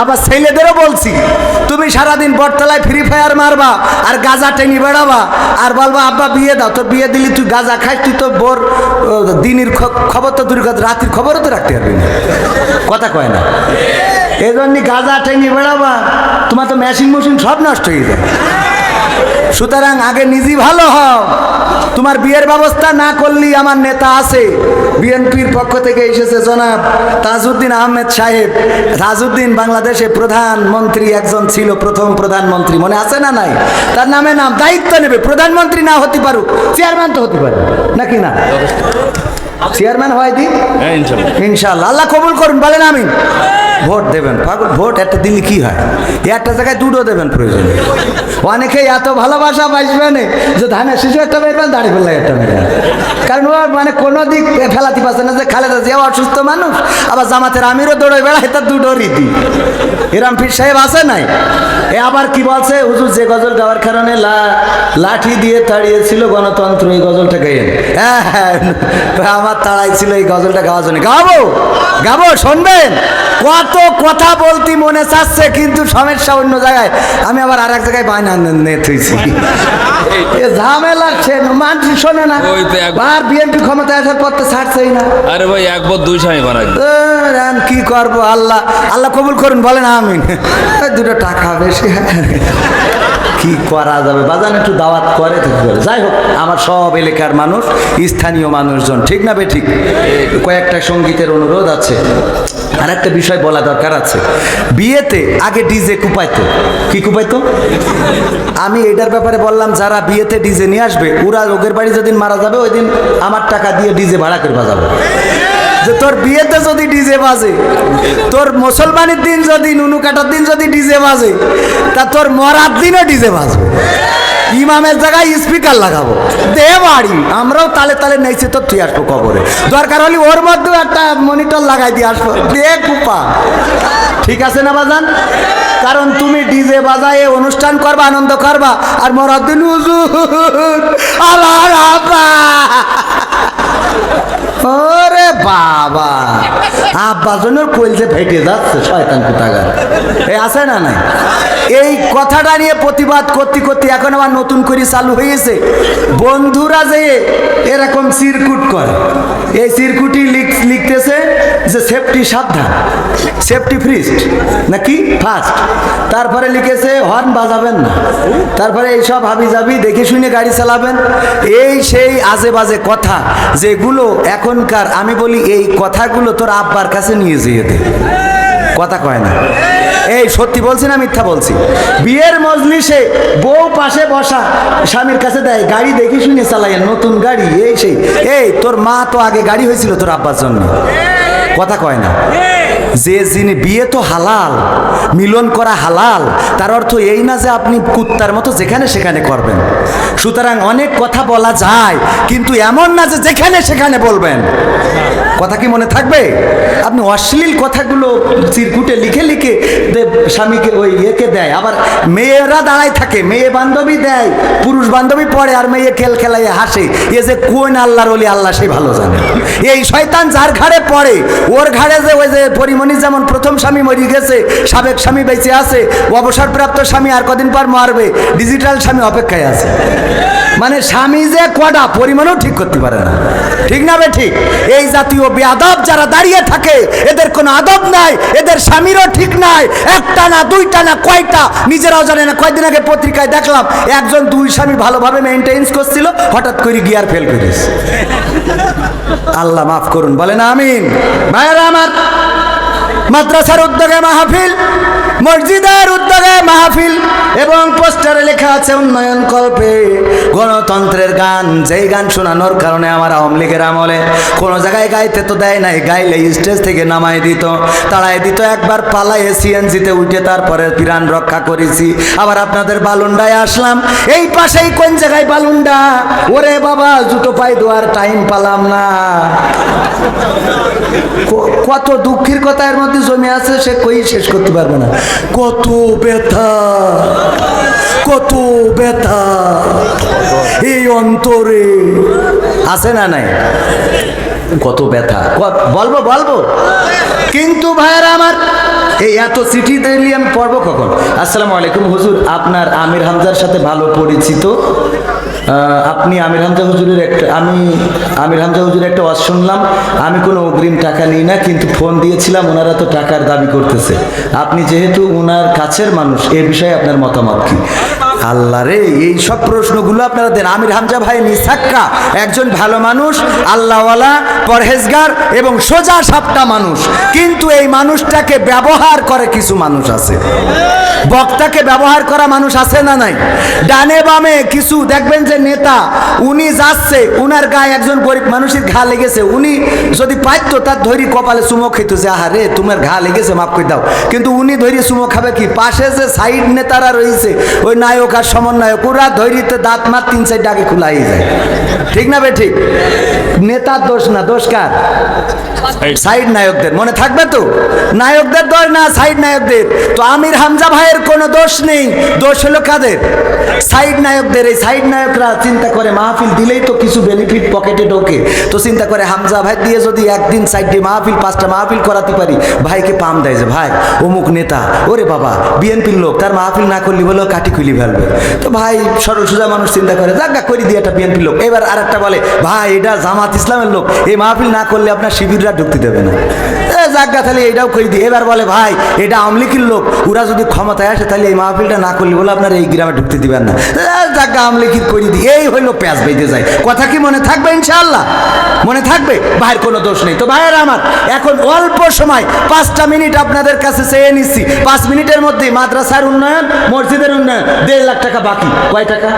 আবার ছেলেদেরও বলছি, তুমি সারাদিন বটতলায় ফ্রি ফায়ার মারবা আর গাঁজা টেনে বেড়াবা আর বলবা আব্বা বিয়ে দাও। তোর বিয়ে দিলি তুই গাঁজা খাইস, তুই তো বোর দিনের খবর তো দূর কথা, রাত্রির খবরও তো রাখতে পারবি না। কথা কয় না, এই জন্য গাঁজা টেনে বেড়াবা, তোমার তো মেশিন মেশিন সব নষ্ট হয়ে যায়। সুতরাং আগে নিজেই ভালো হও। তোমার বিয়ের ব্যবস্থা না করলেই আমার নেতা আছে, বিএনপির পক্ষ থেকে এসেছে জনাব তাজউদ্দিন আহমেদ সাহেব। তাজউদ্দিন বাংলাদেশে প্রধানমন্ত্রী একজন ছিল, প্রথম প্রধানমন্ত্রী, মনে আছে না নাই? তার নামে নাম দায়িত্ব নেবে। প্রধানমন্ত্রী না হতে পারুক, চেয়ারম্যান তো হতে পারে নাকি না? চেয়ারম্যান হয় দি ইনশাআল্লাহ, আল্লাহ কবুল করুন, বলেন আমিন। ভোট দেবেন পাগল, ভোট একটা দিলে কি হয়? একটা জায়গায় দুটো দেবেন প্রয়োজন। অনেকে এত ভালোবাসা বাসবেন যে ধানের শিশু একটা মেরবেন, দাঁড়িয়ে ফেললে একটা মেরবেন, কারণ ও মানে কোনো দিক ফেলাতে পারছে না যে খালেদা জিয়া অসুস্থ মানুষ, আবার জামাতের আমিরও দৌড়ে বেড়ায়, তার দুটো রীতি। এরাম পীর সাহেব আছে নাই? এ আবার কি বলছে, হুজুর যে গজল গাওয়ার কারণে লাঠি দিয়ে তাড়িয়েছিল গণতন্ত্র, এই গজলটা গাইয়েন। হ্যাঁ, আমার তাড়াই ছিল এই গজলটা গাওয়ার জন্য। গাবো গাবো, শুনবেন। কত কথা বলতে মনে চাচ্ছে, কিন্তু সমস্যা অন্য জায়গায়। আমি আবার আর এক জায়গায় বায়না নেতেছি, ঝামেলা মানুষ শোনে না। আর বিএনপি ক্ষমতায় আসার পর তো ছাড়ছেই না। আরে ভাই এক বদ দুই স্বামী বানাই কি করবো? আল্লাহ আল্লাহ কবুল করুন, বলেন আমিন। দুটো টাকা বেশি, কি করা যাবে? বাজান একটু দাওয়াত করে। যাই হোক, আমার সব এলাকার মানুষ, স্থানীয় মানুষজন, ঠিক না বে ঠিক? কয়েকটা সঙ্গীতের অনুরোধ আছে, আর একটা বিষয় বলা দরকার আছে। বিয়েতে আগে ডিজে কুপাইতো। কি কুপাইতো? আমি এটার ব্যাপারে বললাম, যারা বিয়েতে ডিজে নিয়ে আসবে, ওরা লোকের বাড়ি যেদিন মারা যাবে ওই দিন আমার টাকা দিয়ে ডিজে ভাড়া করে বাজাবো। যে তোর বিয়েতে যদি ডিজে বাজে, তোর মুসলমানের দিন যদি, নুনু কাটার দিন যদি ডিজে বাজে, তা তোর মরার দিনও ডিজে বাজবে। ইমামের জায়গায় স্পিকার লাগাবো, দে বাড়ি, আমরাও তালে তালে নেইছে তো তুই আসবো কবরে, দরকার হলে ওর মধ্যেও একটা মনিটর লাগাই দিয়ে আসবো, দে কুপা। ঠিক আছে না বাজান? কারণ তুমি ডিজে বাজায় অনুষ্ঠান করবা, আনন্দ করবা, আর মরার দিন হুজুর আল্লাহর আব্বা, ওরে বাবা, আব্বা জন্য কইলছে ফেটে যাচ্ছে, শয়তান কোথাকার। এই আছে না নাই? এই কথাটা নিয়ে প্রতিবাদ করতে করতে এখন আবার নতুন করে চালু হয়েছে, বন্ধুরা যে এরকম সিরকুট করে, এই সিরকুটি লিখতেছে যে সেফটি সাবধান, সেফটি ফ্রিস্ট নাকি ফার্স্ট, তারপরে লিখেছে হর্ন বাজাবেন না, তারপরে এইসব হাবি যাবি দেখে শুনে গাড়ি চালাবেন। এই সেই আজে বাজে কথা যেগুলো এখনকার, আমি বলি এই কথাগুলো তোর আব্বার কাছে নিয়ে যেয়ে দে। কথা কয় না? এই সত্যি বলছি না মিথ্যা বলছি? বিয়ের মজলিসে বউ পাশে বসা, স্বামীর কাছে দেয় গাড়ি দেখে শুনে চালাইয়েন, নতুন গাড়ি, এই সেই। এই তোর মা তো আগে গাড়ি হয়েছিল তোর আব্বার জন্য। কথা কয় না? যে যিনি বিয়ে তো হালাল, মিলন করা হালাল, তার অর্থ এই না যে আপনি কুত্তার মতো যেখানে সেখানে করবেন। সুতরাং অনেক কথা বলা যায়, কিন্তু এমন না যে যেখানে সেখানে বলবেন। কথা কি মনে থাকবে? আপনি অশ্লীল কথাগুলো চিরকুটে লিখে লিখে স্বামীকে ওই একে দেয়, আবার মেয়েরা দাঁড়ায় থাকে, মেয়ে বান্ধবী দেয়, পুরুষ বান্ধবী পড়ে, আর মেয়ে খেলাইয়ে হাসে। এ যে কোন আল্লাহর ওলি, আল্লাহ সেই ভালো জানে। এই শয়তান যার ঘাড়ে পড়ে, ওর ঘাড়ে যে ওই যে পরিমণি যেমন প্রথম স্বামী মরে গেছে, সাবেক স্বামী বেঁচে আছে, অবসরপ্রাপ্ত স্বামী আর কদিন পর মারবে, ডিজিটাল স্বামী অপেক্ষায় আছে। মানে স্বামী যে কটা, পরিমাণও ঠিক করতে পারে না। ঠিক না বে ঠিক? এই জাতীয় বেয়াদব যারা দাঁড়িয়ে থাকে, এদের কোনো আদব নাই, এদের স্বামীরও ঠিক নাই। একটা না, দুইটা না, কয়টা নিজেরাও জানে না। কয়েকদিন আগে পত্রিকায় দেখলাম একজন দুই স্বামী ভালোভাবে মেনটেন্স করছিল, হঠাৎ করে গিয়ার ফেল করিস। আল্লাহ মাফ করুন, বলেন আমিন। ভাইয়েরা আমার, মাদ্রাসার উদ্যোগে মাহফিল, মসজিদের উদ্যোগে মাহফিল, এবং পোস্টারে লেখা আছে উন্নয়ন কল্পে গণতন্ত্রের গান। যেই গান শোনানোর কারণে আমার আওয়ামী লীগের আমলে কোনো জায়গায় গাইতে তো দেয় নাই, গাইলে স্টেজ থেকে নামাই দিত, তাড়াই দিত, একবার পালাইয়ে সিএনজিতে উঠে তারপরে প্রাণ রক্ষা করেছি। আবার আপনাদের বালুন্ডায় আসলাম, এই পাশেই কোন জায়গায় বালুন্ডা, ওরে বাবা জুতো পাই দেওয়ার টাইম পালাম না। কত দুঃখের কথা এর মধ্যে জমে আছে, সে কই শেষ করতে পারবে না। কত ব্যথা, কত ব্যথা এই অন্তরে, আছে না নাই? কত ব্যথা, বলবো বলবো, কিন্তু ভাইয়েরা আমার এই এত চিঠি দিলি আমি পড়বো কখন? আসসালামু আলাইকুম হুজুর, আপনার আমির হামজার সাথে ভালো পরিচিত। আপনি আমির হামজা হুজুরের আমির হামজা হুজুরের একটা ওয়াজ শুনলাম। আমি কোনো অগ্রিম টাকা নিই না, কিন্তু ফোন দিয়েছিলাম, ওনারা তো টাকার দাবি করতেছে। আপনি যেহেতু ওনার কাছের মানুষ, এ বিষয়ে আপনার মতামত কি? আল্লাহ রে, এই সব প্রশ্নগুলো আপনারা দেন। আমির হামজা ভাই নিসাক্কা একজন ভালো মানুষ, আল্লাহওয়ালা, পরহেজগার এবং সোজা সাপটা মানুষ, কিন্তু এই মানুষটাকে ব্যবহার করে কিছু মানুষ আছে। বক্তাকে ব্যবহার করা মানুষ আছে না নাই? ডানে বামে কিছু দেখবেন যে নেতা, উনি যাচ্ছে, উনার গায়ে একজন গরিব মানুষের ঘা লেগেছে, উনি যদি পাইতো তার ধরি কপালে চুমো খেত যে আহারে তোমার ঘা লেগেছে মাফ করে দাও, কিন্তু উনি ধরি চুমো খাবে কি? পাশে যে সাইড নেতারা রয়েছে, ওই নায়ক আর সমন্বয়ক, ওরা ধরিতে দাঁত মার 3-4 ডাকে খোলাই যায়। ঠিক না বে ঠিক? নেতার দোষ না, দোষ কার? সাইড নায়কদের। মনে থাকবে তো, নায়কদের দোষ না, সাইড নায়কদের। তো আমির হামজা ভাইয়ের কোনো দোষ নেই, দোষ হলো কাদের? সাইড নায়কদের। এই সাইড নায়করা চিন্তা করে মাহফিল দিলেই তো কিছু বেনিফিট পকেটে ঢোকে, তো চিন্তা করে হামজা ভাই দিয়ে যদি একদিন সাইডে মাহফিল 5টা মাহফিল করাতে পারি, ভাইকে পাম দেয় যে ভাই অমুক নেতা, ওরে বাবা বিএনপির লোক, তার মাহফিল না করলি বলেও কাটি খুলি ফেলবে। তো ভাই সরল সোজা মানুষ চিন্তা করে জাগা করে দিয়ে একটা বিএনপির লোক। এবার আর একটা বলে ভাই এটা জামাত ইসলামের লোক, এই মাহফিল না করলে আপনার শিবিররা ঢুকতে দেবে না, জাগা তাহলে এটাও করে দিই। এবার বলে ভাই এটা আওয়ামী লীগের লোক, ওরা যদি ক্ষমতায় আসে তাহলে এই মাহফিলটা না করলে বলে আপনার এই গ্রামে ঢুকতে দিবেন না, জাগা আওয়ামী লীগের করে দিই। এই হইলো প্যাঁচ বেঁধে যায়। কথা কি মনে থাকবে? ইনশাআল্লাহ মনে থাকবে। ভাইয়ের কোনো দোষ নেই। তো ভাইয়ের আমার এখন অল্প সময় 5টা মিনিট আপনাদের কাছে চেয়ে নিচ্ছি। 5 মিনিটের মধ্যে মাদ্রাসার উন্নয়ন, মসজিদের উন্নয়ন, 1.5 লাখ টাকা বাকি। কয় টাকা?